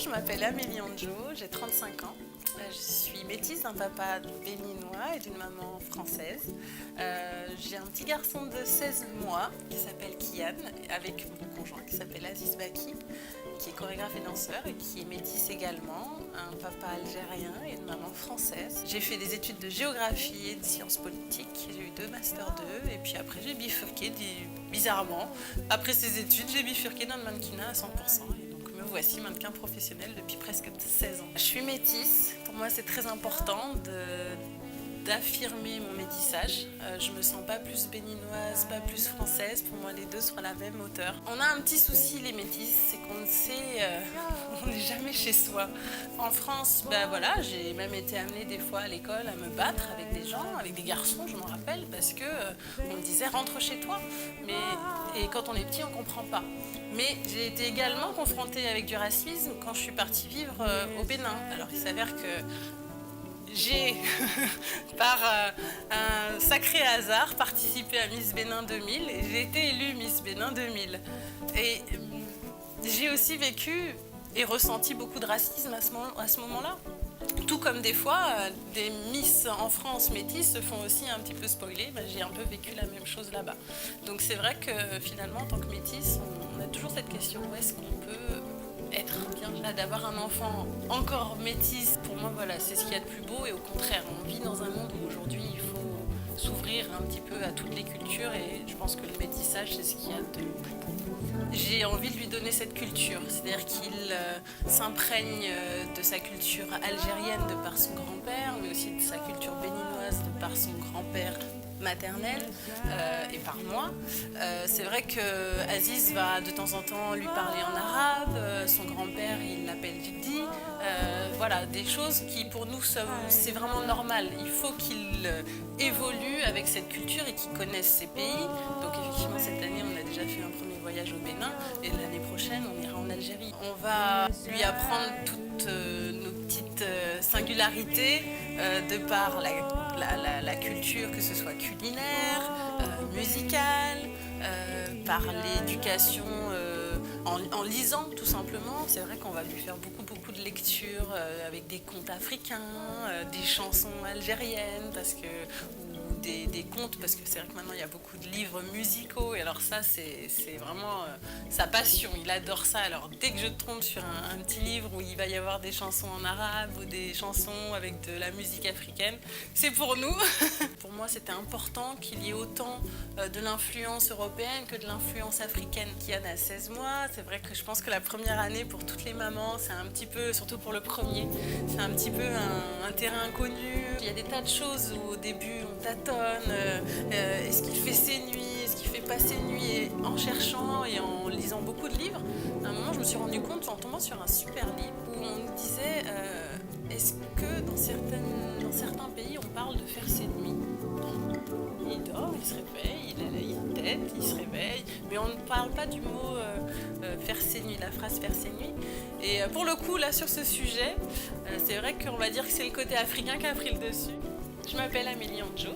je m'appelle Amélie Anjo, j'ai 35 ans. Je suis métisse d'un papa béninois et d'une maman française. J'ai un petit garçon de 16 mois qui s'appelle Kian, avec mon conjoint qui s'appelle Aziz Baki, qui est chorégraphe et danseur et qui est métisse également, un papa algérien et une maman française. J'ai fait des études de géographie et de sciences politiques, j'ai eu 2 Master 2 et puis après j'ai bifurqué, bizarrement. Après ces études, j'ai bifurqué dans le mannequinat à 100%. Me voici mannequin professionnel depuis presque 16 ans. Je suis métisse, pour moi c'est très important d'affirmer mon métissage. Je me sens pas plus béninoise, pas plus française, pour moi les deux sont à la même hauteur. On a un petit souci les métisses, c'est qu'on ne sait, on n'est jamais chez soi. En France, voilà, j'ai même été amenée des fois à l'école à me battre avec des gens, avec des garçons, je m'en rappelle, parce que on me disait rentre chez toi. Et quand on est petit, on comprend pas. Mais j'ai été également confrontée avec du racisme quand je suis partie vivre au Bénin. Alors il s'avère que j'ai, par un sacré hasard, participé à Miss Bénin 2000 et j'ai été élue Miss Bénin 2000. Et j'ai aussi vécu et ressenti beaucoup de racisme à ce moment-là. Tout comme des fois, des Miss en France métisses se font aussi un petit peu spoiler. J'ai un peu vécu la même chose là-bas. Donc c'est vrai que finalement, en tant que métisse, on a toujours cette question, où est-ce qu'on peut être bien là, d'avoir un enfant encore métisse. Pour moi, voilà, c'est ce qu'il y a de plus beau et au contraire, on vit dans un monde où aujourd'hui il faut s'ouvrir un petit peu à toutes les cultures et je pense que le métissage, c'est ce qu'il y a de plus beau. J'ai envie de lui donner cette culture, c'est-à-dire qu'il s'imprègne de sa culture algérienne de par son grand-père, mais aussi de sa culture béninoise de par son grand-père maternel et par moi. C'est vrai que Aziz va de temps en temps lui parler en arabe, son grand-père il l'appelle Didi. Voilà, des choses qui pour nous c'est vraiment normal. Il faut qu'il évolue avec cette culture et qu'il connaisse ses pays. Donc effectivement cette année on a déjà fait un premier voyage au Bénin et l'année prochaine on ira en Algérie. On va lui apprendre toutes nos petites singularités de par la culture, que ce soit culinaire, musicale, par l'éducation en lisant tout simplement. C'est vrai qu'on va lui faire beaucoup de lectures avec des contes africains, des chansons algériennes ou des contes, parce que c'est vrai que maintenant il y a beaucoup de livres musicaux et alors ça c'est vraiment sa passion, il adore ça. Alors dès que je tombe sur un petit livre où il va y avoir des chansons en arabe ou des chansons avec de la musique africaine, c'est pour nous. Pour moi c'était important qu'il y ait autant de l'influence européenne que de l'influence africaine. Kian a 16 mois, c'est vrai que je pense que la première année pour toutes les mamans c'est un petit peu, surtout pour le premier, c'est un petit peu un terrain inconnu. Il y a des tas de choses où au début on tâtonne, est-ce qu'il fait ses nuits, est-ce qu'il fait pas ses nuits, et en cherchant et en lisant beaucoup de livres, à un moment je me suis rendu compte en tombant sur un super livre où on nous disait est-ce que dans certains pays on parle de faire ses nuits? Il dort, il se réveille, il tête, il se réveille, mais on ne parle pas du mot faire ses nuits, la phrase faire ses nuits. Et pour le coup, là, sur ce sujet, c'est vrai qu'on va dire que c'est le côté africain qui a pris le dessus. Je m'appelle Amélie Anjo.